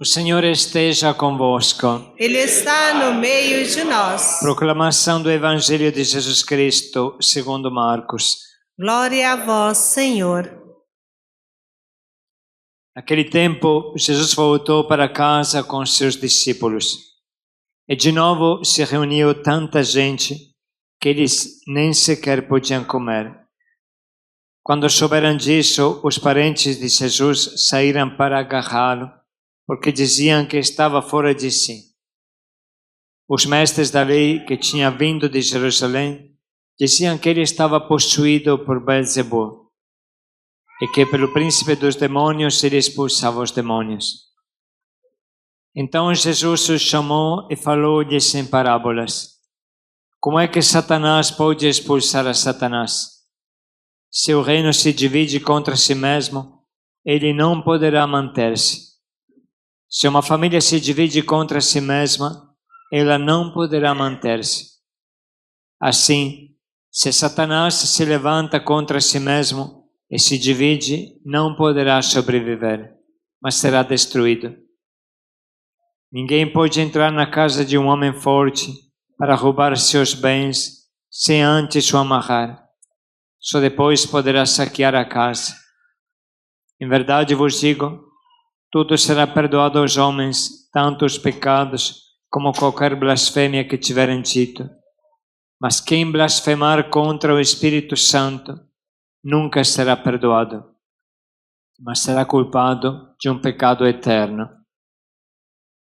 O Senhor esteja convosco. Ele está no meio de nós. Proclamação do Evangelho de Jesus Cristo, segundo Marcos. Glória a vós, Senhor. Naquele tempo, Jesus voltou para casa com seus discípulos. E de novo se reuniu tanta gente que eles nem sequer podiam comer. Quando souberam disso, os parentes de Jesus saíram para agarrá-lo, porque diziam que estava fora de si. Os mestres da lei, que tinham vindo de Jerusalém, diziam que ele estava possuído por Beelzebul e que pelo príncipe dos demônios ele expulsava os demônios. Então Jesus os chamou e falou-lhes em parábolas. Como é que Satanás pode expulsar a Satanás? Se o reino se divide contra si mesmo, ele não poderá manter-se. Se uma família se divide contra si mesma, ela não poderá manter-se. Assim, se Satanás se levanta contra si mesmo e se divide, não poderá sobreviver, mas será destruído. Ninguém pode entrar na casa de um homem forte para roubar seus bens sem antes o amarrar. Só depois poderá saquear a casa. Em verdade vos digo, tudo será perdoado aos homens, tanto os pecados como qualquer blasfêmia que tiverem dito. Mas quem blasfemar contra o Espírito Santo nunca será perdoado, mas será culpado de um pecado eterno.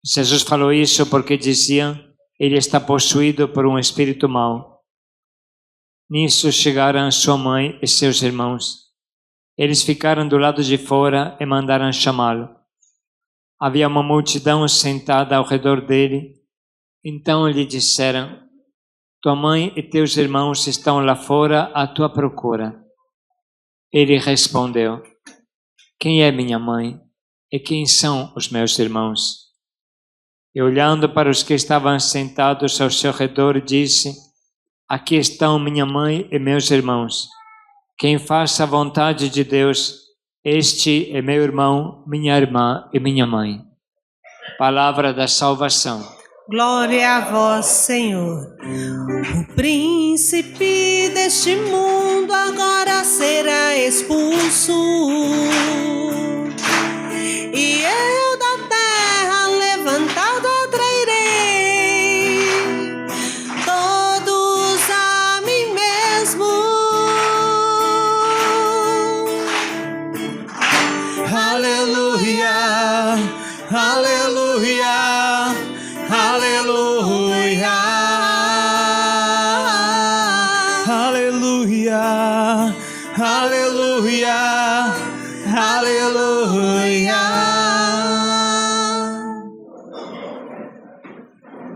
Jesus falou isso porque diziam, ele está possuído por um espírito mau. Nisso chegaram sua mãe e seus irmãos. Eles ficaram do lado de fora e mandaram chamá-lo. Havia uma multidão sentada ao redor dele. Então lhe disseram, tua mãe e teus irmãos estão lá fora à tua procura. Ele respondeu, quem é minha mãe e quem são os meus irmãos? E olhando para os que estavam sentados ao seu redor, disse, aqui estão minha mãe e meus irmãos. Quem faça a vontade de Deus, este é meu irmão, minha irmã e minha mãe. Palavra da salvação. Glória a vós, Senhor. O príncipe deste mundo agora será expulso. E eu da terra levantado atrairei todos a mim mesmo. Aleluia, aleluia, aleluia, aleluia, aleluia, aleluia.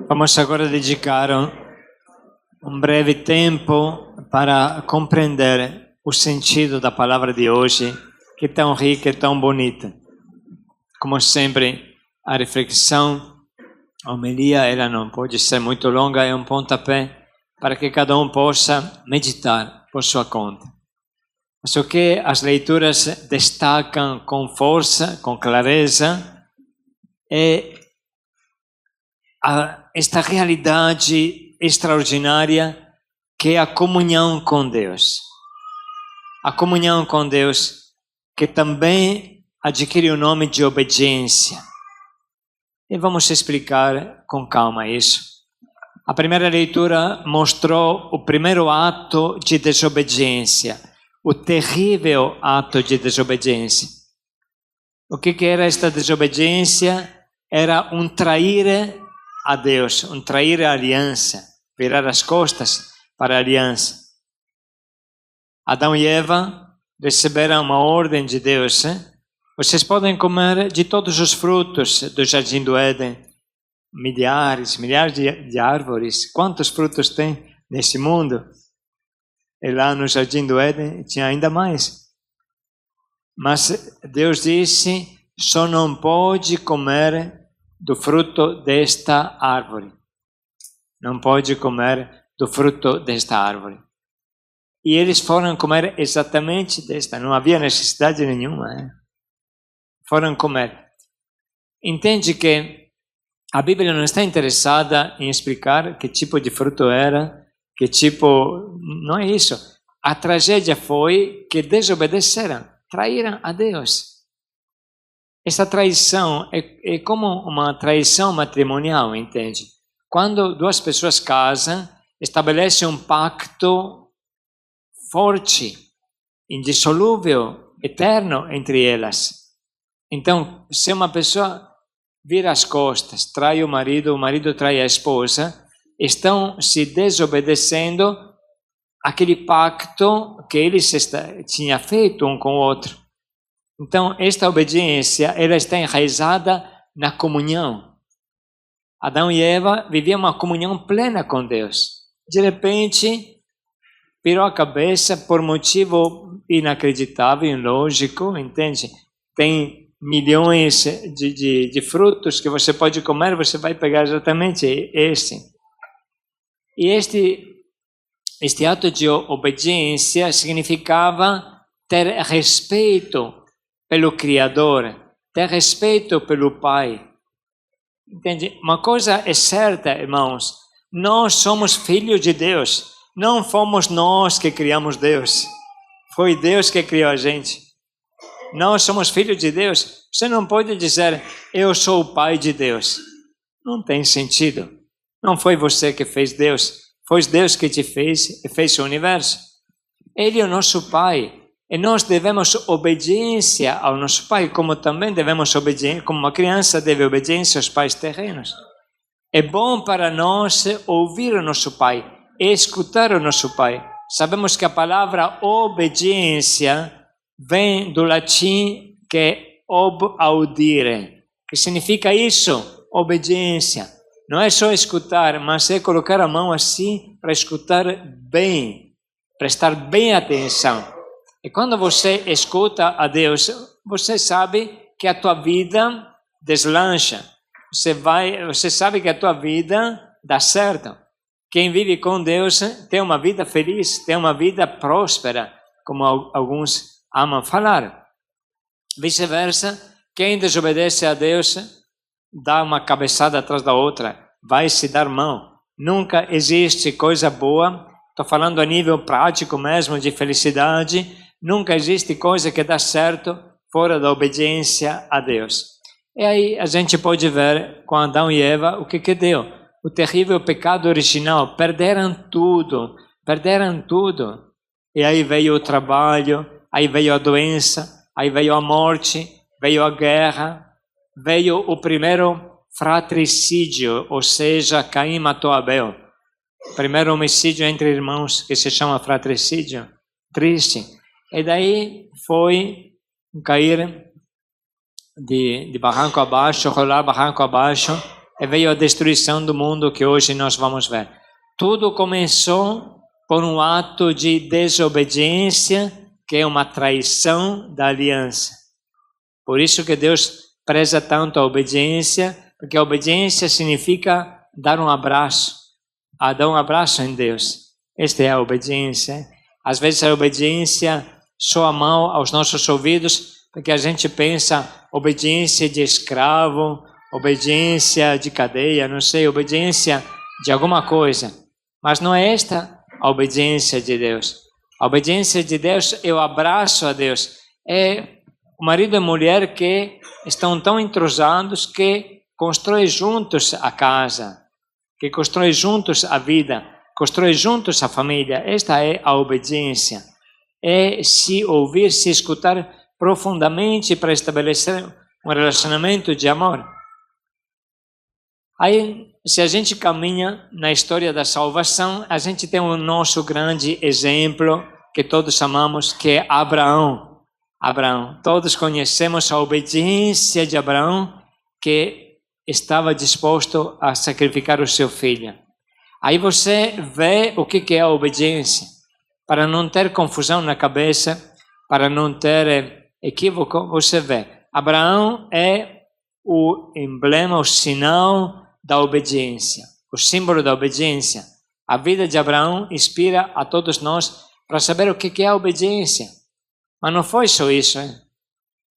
Vamos agora dedicar um breve tempo para compreender o sentido da palavra de hoje, que é tão rica e tão bonita. Como sempre, a reflexão, a homilia, ela não pode ser muito longa, é um pontapé para que cada um possa meditar por sua conta. Mas o que as leituras destacam com força, com clareza, é esta realidade extraordinária que é a comunhão com Deus. A comunhão com Deus que também adquire o nome de obediência. E vamos explicar com calma isso. A primeira leitura mostrou o primeiro ato de desobediência, o terrível ato de desobediência. O que era esta desobediência? Era um trair a Deus, um trair a aliança, virar as costas para a aliança. Adão e Eva receberam uma ordem de Deus. Vocês podem comer de todos os frutos do jardim do Éden. Milhares de árvores. Quantos frutos tem nesse mundo? E lá no jardim do Éden tinha ainda mais. Mas Deus disse, só não pode comer do fruto desta árvore. Não pode comer do fruto desta árvore. E eles foram comer exatamente desta. Não havia necessidade nenhuma. Foram comer. entende que a Bíblia não está interessada em explicar que tipo de fruto era, que tipo... Não é isso. A tragédia foi que desobedeceram, traíram a Deus. Essa traição é como uma traição matrimonial, entende? Quando duas pessoas casam, estabelecem um pacto forte, indissolúvel, eterno entre elas. Então, se uma pessoa vira as costas, trai o marido trai a esposa, estão se desobedecendo aquele pacto que eles tinham feito um com o outro. Então, esta obediência, ela está enraizada na comunhão. Adão e Eva viviam uma comunhão plena com Deus. De repente, virou a cabeça por motivo inacreditável, ilógico, entende? Tem milhões de frutos que você pode comer, você vai pegar exatamente este. E este ato de obediência significava ter respeito pelo Criador, ter respeito pelo Pai. Entende? Uma coisa é certa, irmãos, nós somos filhos de Deus, não fomos nós que criamos Deus, foi Deus que criou a gente. Nós somos filhos de Deus. Você não pode dizer, eu sou o pai de Deus. Não tem sentido. Não foi você que fez Deus, foi Deus que te fez e fez o universo. Ele é o nosso pai. E nós devemos obediência ao nosso pai, como também devemos obediência, como uma criança deve obediência aos pais terrenos. É bom para nós ouvir o nosso pai, escutar o nosso pai. Sabemos que a palavra obediência vem do latim que é ob audire, que significa isso, obediência. Não é só escutar, mas é colocar a mão assim para escutar bem, prestar bem atenção. E quando você escuta a Deus, você sabe que a tua vida deslancha. Você sabe que a tua vida dá certo. Quem vive com Deus tem uma vida feliz, tem uma vida próspera, como alguns amam falar. Vice-versa, quem desobedece a Deus dá uma cabeçada atrás da outra, vai se dar mão. Nunca existe coisa boa, estou falando a nível prático mesmo, de felicidade. Nunca existe coisa que dá certo fora da obediência a Deus. E aí a gente pode ver com Adão e Eva o que deu. O terrível pecado original. Perderam tudo. E aí veio o trabalho, aí veio a doença, aí veio a morte, veio a guerra, veio o primeiro fratricídio, ou seja, Caim matou Abel. Primeiro homicídio entre irmãos, que se chama fratricídio. Triste. E daí foi cair de barranco abaixo, rolar barranco abaixo, e veio a destruição do mundo que hoje nós vamos ver. Tudo começou por um ato de desobediência, que é uma traição da aliança. Por isso que Deus preza tanto a obediência, porque a obediência significa dar um abraço, dar um abraço em Deus. Esta é a obediência. Às vezes a obediência soa mal aos nossos ouvidos, porque a gente pensa obediência de escravo, obediência de cadeia, não sei, obediência de alguma coisa. Mas não é esta a obediência de Deus. A obediência de Deus é o abraço a Deus. É o marido e a mulher que estão tão entrosados que constroem juntos a casa, que constroem juntos a vida, constroem juntos a família. Esta é a obediência. É se ouvir, se escutar profundamente para estabelecer um relacionamento de amor. Aí, se a gente caminha na história da salvação, a gente tem o nosso grande exemplo que todos amamos, que é Abraão. Todos conhecemos a obediência de Abraão, que estava disposto a sacrificar o seu filho. Aí você vê o que é a obediência. Para não ter confusão na cabeça, para não ter equívoco, você vê. Abraão é o emblema, o sinal da obediência, o símbolo da obediência. A vida de Abraão inspira a todos nós para saber o que é a obediência. Mas não foi só isso.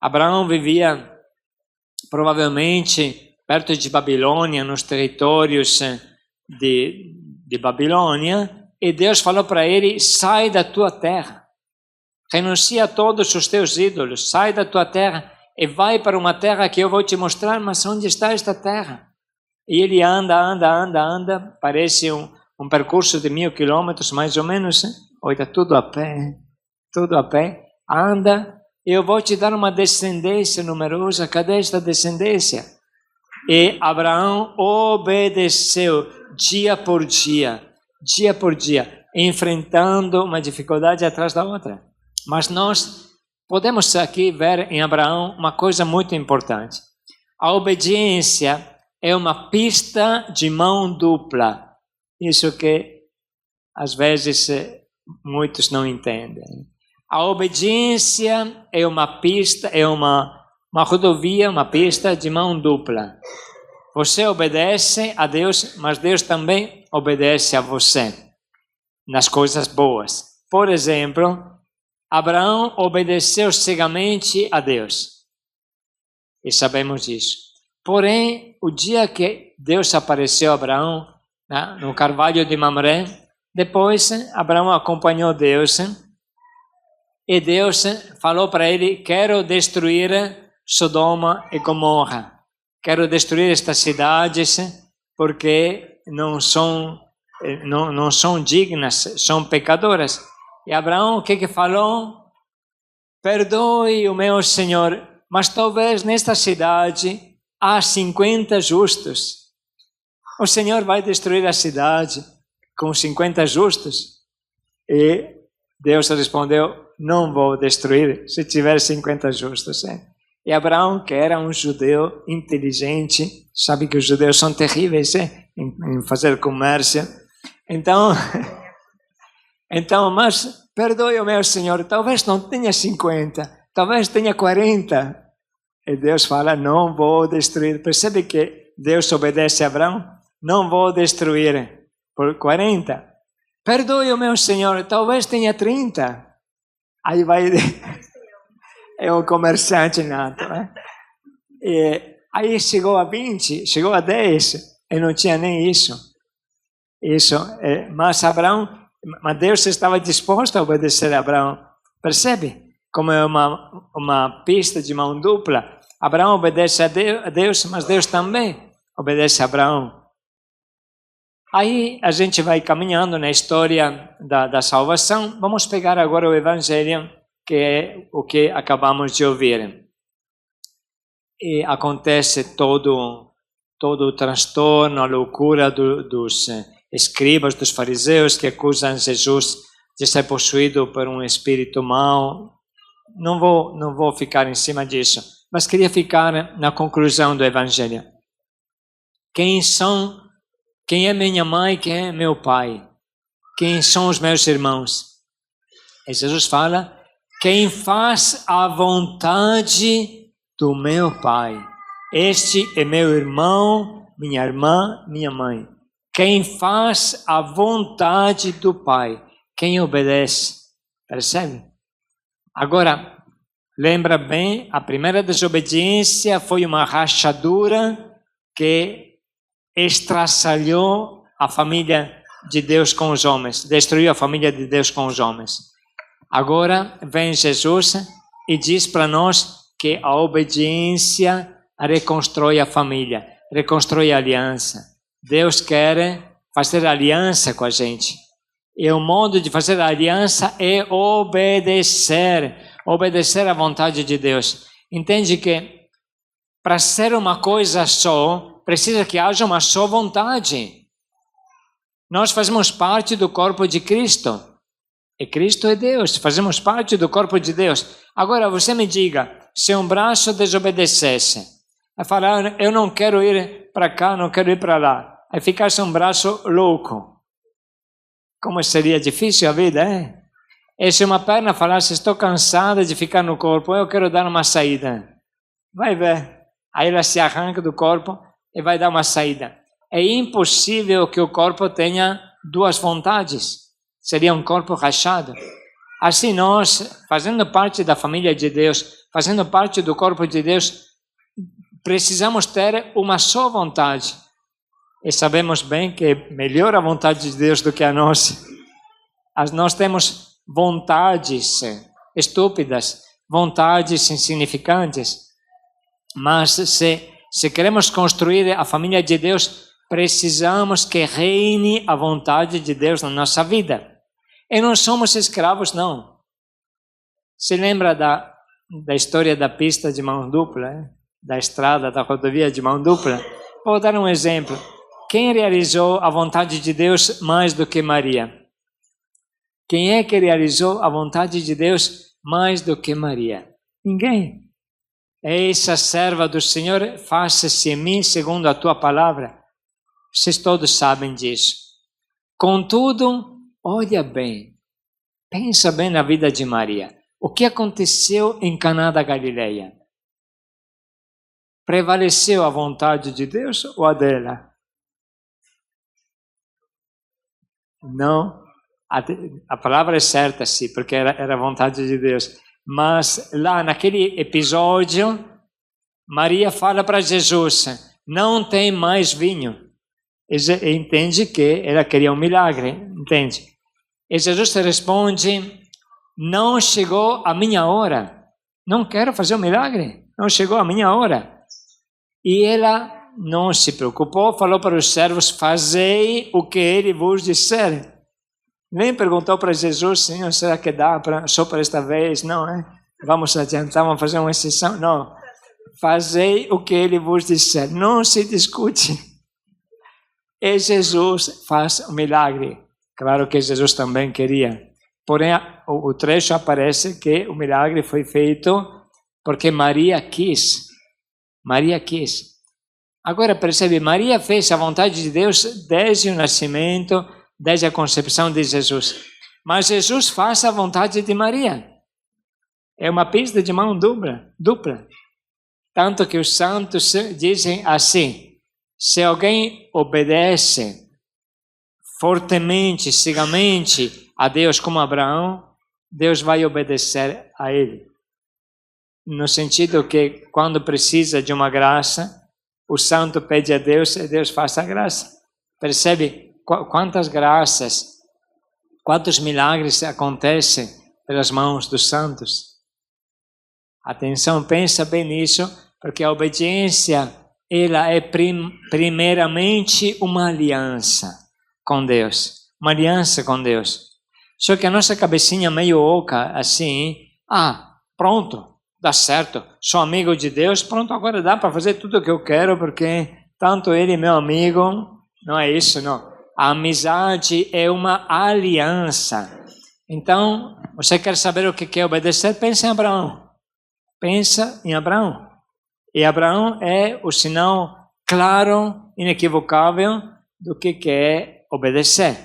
Abraão vivia provavelmente perto de Babilônia, nos territórios de Babilônia, e Deus falou para ele: sai da tua terra, renuncia a todos os teus ídolos, sai da tua terra e vai para uma terra que eu vou te mostrar. Mas onde está esta terra? E ele anda, parece um percurso de 1000 quilômetros mais ou menos, olha, tudo a pé, anda, eu vou te dar uma descendência numerosa. Cadê esta descendência? E Abraão obedeceu dia por dia, enfrentando uma dificuldade atrás da outra. Mas nós podemos aqui ver em Abraão uma coisa muito importante. A obediência é uma pista de mão dupla. Isso que às vezes muitos não entendem. A obediência é uma pista, é uma rodovia, uma pista de mão dupla. Você obedece a Deus, mas Deus também obedece a você nas coisas boas. Por exemplo, Abraão obedeceu cegamente a Deus. E sabemos disso. Porém, o dia que Deus apareceu a Abraão, no carvalho de Mamré, depois Abraão acompanhou Deus e Deus falou para ele: quero destruir Sodoma e Gomorra, quero destruir estas cidades porque não são dignas, são pecadoras. E Abraão o que falou? Perdoe o meu Senhor, mas talvez nesta cidade há 50 justos. O Senhor vai destruir a cidade com 50 justos? E Deus respondeu: não vou destruir se tiver 50 justos. E Abraão, que era um judeu inteligente, sabe que os judeus são terríveis em fazer comércio. Então, mas perdoe o meu Senhor, talvez não tenha 50, talvez tenha 40. E Deus fala: não vou destruir. Percebe que Deus obedece a Abraão? Não vou destruir por 40. Perdoe o meu Senhor, talvez tenha 30. Aí vai... É um comerciante nato. E aí chegou a 20, chegou a 10, e não tinha nem isso. Mas Deus estava disposto a obedecer a Abraão. Percebe? Como é uma pista de mão dupla. Abraão obedece a Deus, mas Deus também obedece a Abraão. Aí a gente vai caminhando na história da salvação. Vamos pegar agora o Evangelho, que é o que acabamos de ouvir. E acontece todo o transtorno, a loucura dos escribas, dos fariseus, que acusam Jesus de ser possuído por um espírito mau. Não vou ficar em cima disso, mas queria ficar na conclusão do Evangelho. Quem é minha mãe, quem é meu pai? Quem são os meus irmãos? E Jesus fala: quem faz a vontade do meu pai. Este é meu irmão, minha irmã, minha mãe. Quem faz a vontade do pai. Quem obedece. Percebe? Agora, lembra bem, a primeira desobediência foi uma rachadura que estraçalhou a família de Deus com os homens, destruiu a família de Deus com os homens. Agora vem Jesus e diz para nós que a obediência reconstrói a família, reconstrói a aliança. Deus quer fazer aliança com a gente. E o modo de fazer aliança é obedecer à vontade de Deus. Entende que para ser uma coisa só, precisa que haja uma só vontade. Nós fazemos parte do corpo de Cristo. E Cristo é Deus, fazemos parte do corpo de Deus. Agora você me diga, se um braço desobedecesse, a falar: eu não quero ir para cá, não quero ir para lá, aí ficasse um braço louco. Como seria difícil a vida, hein? E se uma perna falasse: estou cansada de ficar no corpo, eu quero dar uma saída. Vai ver. Aí ela se arranca do corpo e vai dar uma saída. É impossível que o corpo tenha duas vontades. Seria um corpo rachado. Assim nós, fazendo parte da família de Deus, fazendo parte do corpo de Deus, precisamos ter uma só vontade. E sabemos bem que é melhor a vontade de Deus do que a nossa. Nós temos vontades estúpidas, vontades insignificantes. Mas se queremos construir a família de Deus, precisamos que reine a vontade de Deus na nossa vida. E não somos escravos, não. Se lembra da história da pista de mão dupla, da estrada, da rodovia de mão dupla? Vou dar um exemplo. Quem realizou a vontade de Deus mais do que Maria? Quem é que realizou a vontade de Deus mais do que Maria? Ninguém. Essa serva do Senhor, faça-se em mim segundo a tua palavra. Vocês todos sabem disso. Contudo, olha bem, pensa bem na vida de Maria. O que aconteceu em Caná da Galileia? Prevaleceu a vontade de Deus ou a dela? Não. A palavra é certa, sim, porque era a vontade de Deus. Mas lá naquele episódio, Maria fala para Jesus, não tem mais vinho. E entende que ela queria um milagre, entende? E Jesus responde, não chegou a minha hora. Não quero fazer um milagre, não chegou a minha hora. E ela não se preocupou, falou para os servos, fazei o que ele vos disser. Nem perguntou para Jesus, Senhor, será que dá só para esta vez? Não, vamos adiantar, vamos fazer uma exceção. Não, fazei o que ele vos disser. Não se discute. E Jesus faz o milagre. Claro que Jesus também queria. Porém, o trecho aparece que o milagre foi feito porque Maria quis. Maria quis. Agora percebe, Maria fez a vontade de Deus desde o nascimento, desde a concepção de Jesus. Mas Jesus faz a vontade de Maria. É uma pista de mão dupla. Tanto que os santos dizem assim, se alguém obedece fortemente, cegamente a Deus como Abraão, Deus vai obedecer a ele. No sentido que quando precisa de uma graça, o santo pede a Deus e Deus faz a graça. Percebe? Quantas graças, quantos milagres acontecem pelas mãos dos santos. Atenção, pensa bem nisso, porque a obediência, ela é primeiramente uma aliança com Deus. Uma aliança com Deus. Só que a nossa cabecinha meio oca, assim, pronto, dá certo, sou amigo de Deus, pronto, agora dá para fazer tudo o que eu quero, porque tanto ele é meu amigo, não é isso, não. A amizade é uma aliança. Então, você quer saber o que é obedecer? Pensa em Abraão. Pensa em Abraão. E Abraão é o sinal claro, inequivocável do que é obedecer.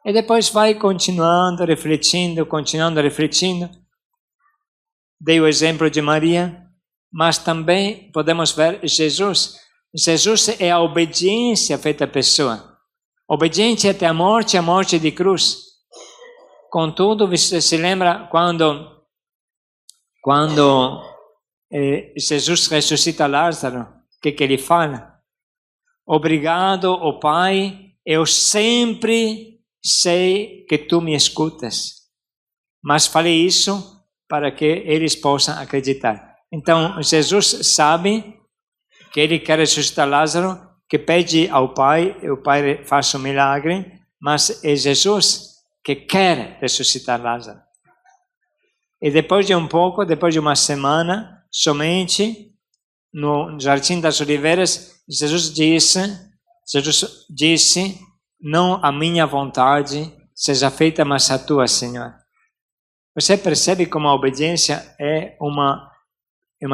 E depois vai continuando, refletindo. Dei o exemplo de Maria, mas também podemos ver Jesus. Jesus é a obediência feita à pessoa. Obediente até a morte de cruz. Contudo, você se lembra quando Jesus ressuscita Lázaro, o que ele fala? Obrigado, ó Pai, eu sempre sei que tu me escutas. Mas falei isso para que eles possam acreditar. Então, Jesus sabe que ele quer ressuscitar Lázaro, que pede ao Pai, e o Pai faz um milagre, mas é Jesus que quer ressuscitar Lázaro. E depois de um pouco, depois de uma semana, somente no Jardim das Oliveiras, Jesus disse, não a minha vontade seja feita, mas a tua, Senhor. Você percebe como a obediência é uma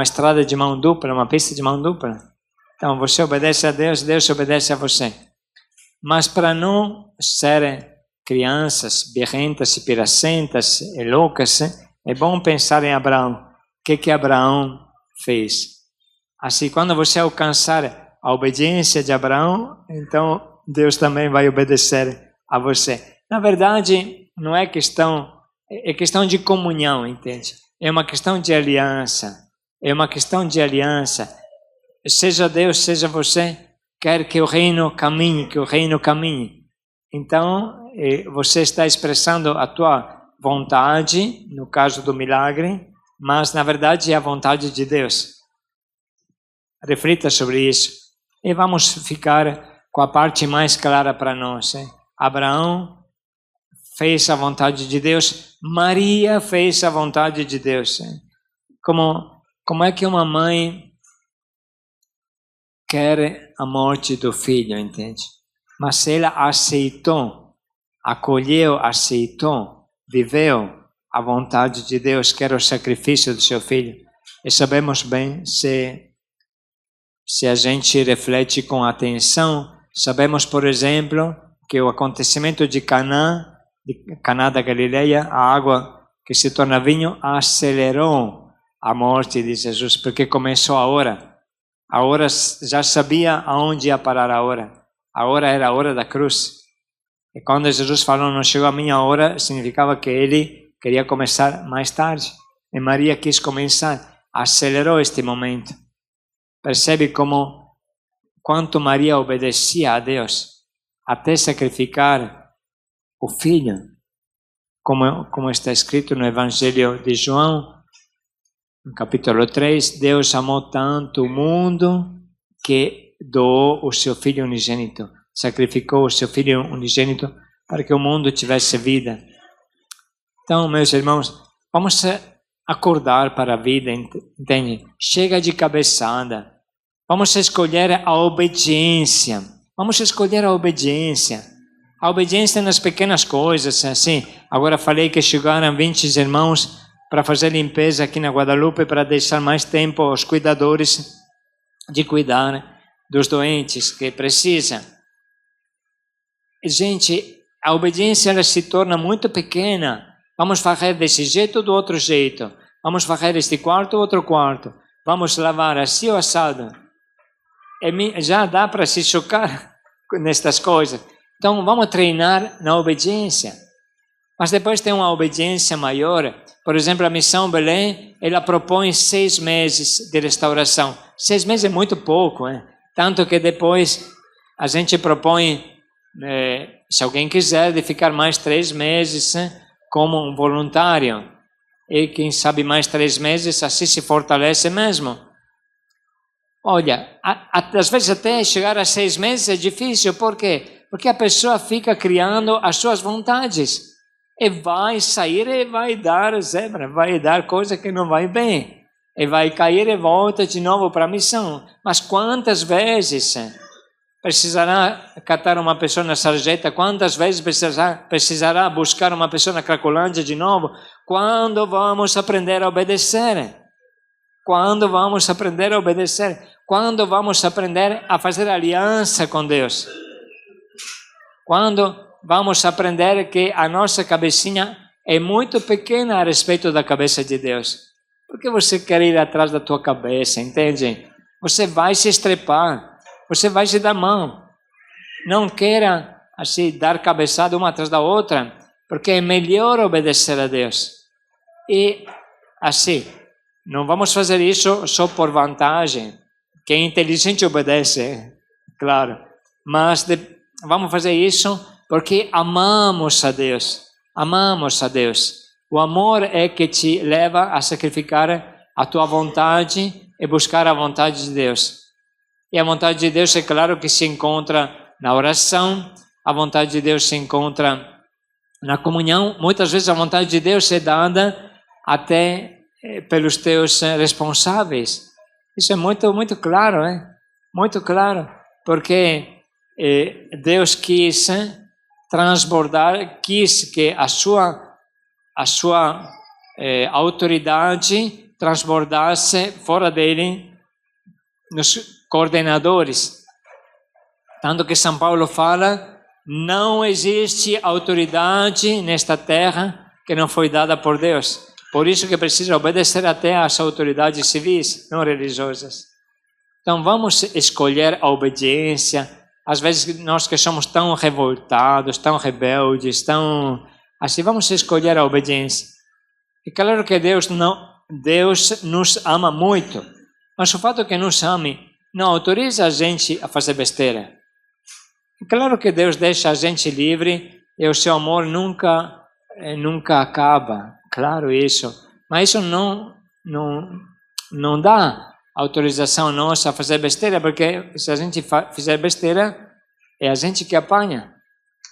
estrada de mão dupla, uma pista de mão dupla? Então, você obedece a Deus, Deus obedece a você. Mas para não serem crianças birrentas, piracentas e loucas, é bom pensar em Abraão. O que Abraão fez? Assim, quando você alcançar a obediência de Abraão, então Deus também vai obedecer a você. Na verdade, não é questão, é questão de comunhão, entende? É uma questão de aliança. É uma questão de aliança. seja Deus, seja você, quer que o reino caminhe, que o reino caminhe. Então, você está expressando a tua vontade, no caso do milagre, mas na verdade é a vontade de Deus. Reflita sobre isso. E vamos ficar com a parte mais clara para nós. Abraão fez a vontade de Deus, Maria fez a vontade de Deus. Como é que uma mãe quer a morte do filho, entende? Mas ela aceitou, acolheu, aceitou, viveu a vontade de Deus, que era o sacrifício do seu filho. E sabemos bem, se a gente reflete com atenção, sabemos, por exemplo, que o acontecimento de Caná da Galileia, a água que se torna vinho, acelerou a morte de Jesus, porque começou a hora. A hora, já sabia aonde ia parar a hora. A hora era a hora da cruz. E quando Jesus falou, não chegou a minha hora, significava que ele queria começar mais tarde. E Maria quis começar, acelerou este momento. Percebe quanto Maria obedecia a Deus, até sacrificar o filho, como está escrito no Evangelho de João, no capítulo 3, Deus amou tanto o mundo que doou o seu Filho unigênito, sacrificou o seu Filho unigênito para que o mundo tivesse vida. Então, meus irmãos, vamos acordar para a vida, entende? Chega de cabeçada. Vamos escolher a obediência. Vamos escolher a obediência. A obediência nas pequenas coisas, assim. Agora falei que chegaram 20 irmãos para fazer limpeza aqui na Guadalupe, para deixar mais tempo aos cuidadores de cuidar dos doentes que precisam. Gente, a obediência ela se torna muito pequena. Vamos fazer desse jeito ou do outro jeito. Vamos fazer este quarto ou outro quarto. Vamos lavar assim ou assado. Já dá para se chocar nestas coisas. Então, vamos treinar na obediência. Mas depois tem uma obediência maior. Por exemplo, a Missão Belém, ela propõe 6 meses de restauração. 6 meses é muito pouco, hein? Tanto que depois a gente propõe, se alguém quiser, de ficar mais 3 meses como um voluntário. E quem sabe mais 3 meses, assim se fortalece mesmo. Olha, às vezes até chegar a 6 meses é difícil. Por quê? Porque a pessoa fica criando as suas vontades. E vai sair e vai dar zebra, vai dar coisa que não vai bem. E vai cair e volta de novo para a missão. Mas quantas vezes precisará catar uma pessoa na sarjeta? Quantas vezes precisará buscar uma pessoa na Cracolândia de novo? Quando vamos aprender a obedecer? Quando vamos aprender a obedecer? Quando vamos aprender a fazer aliança com Deus? Quando vamos aprender que a nossa cabecinha é muito pequena a respeito da cabeça de Deus? Por que você quer ir atrás da tua cabeça, entende? Você vai se estrepar, você vai se dar mão. Não queira assim dar cabeçada uma atrás da outra, porque é melhor obedecer a Deus. E assim, não vamos fazer isso só por vantagem. Quem é inteligente obedece, claro. Mas vamos fazer isso porque amamos a Deus. Amamos a Deus. O amor é que te leva a sacrificar a tua vontade e buscar a vontade de Deus. E a vontade de Deus é claro que se encontra na oração, a vontade de Deus se encontra na comunhão. Muitas vezes a vontade de Deus é dada até pelos teus responsáveis. Isso é muito, muito claro, hein? Muito claro, porque Deus quis transbordar, quis que a sua autoridade transbordasse fora dele nos coordenadores. Tanto que São Paulo fala, não existe autoridade nesta terra que não foi dada por Deus. Por isso que precisa obedecer até às autoridades civis, não religiosas. Então vamos escolher a obediência. Às vezes nós que somos tão revoltados, tão rebeldes, assim, vamos escolher a obediência. E claro que Deus nos ama muito, mas o fato que nos ame não autoriza a gente a fazer besteira. Claro que Deus deixa a gente livre e o seu amor nunca acaba, claro isso. Mas isso não dá autorização nossa a fazer besteira, porque se a gente fizer besteira, é a gente que apanha.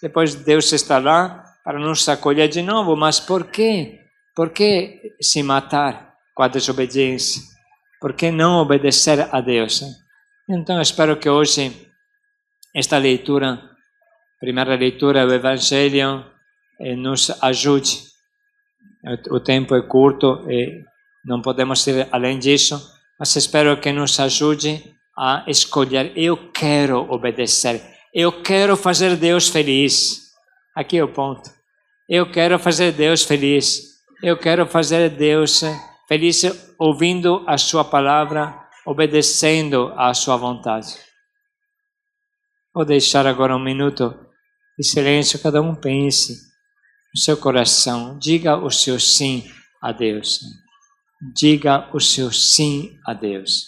Depois Deus está lá para nos acolher de novo, mas por quê? Por que se matar com a desobediência? Por que não obedecer a Deus? Então eu espero que hoje esta leitura, primeira leitura do Evangelho, nos ajude. O tempo é curto e não podemos ir além disso, mas espero que nos ajude a escolher. Eu quero obedecer, eu quero fazer Deus feliz. Aqui é o ponto. Eu quero fazer Deus feliz, eu quero fazer Deus feliz ouvindo a sua palavra, obedecendo à sua vontade. Vou deixar agora um minuto de silêncio, cada um pense no seu coração, diga o seu sim a Deus. Diga o seu sim a Deus.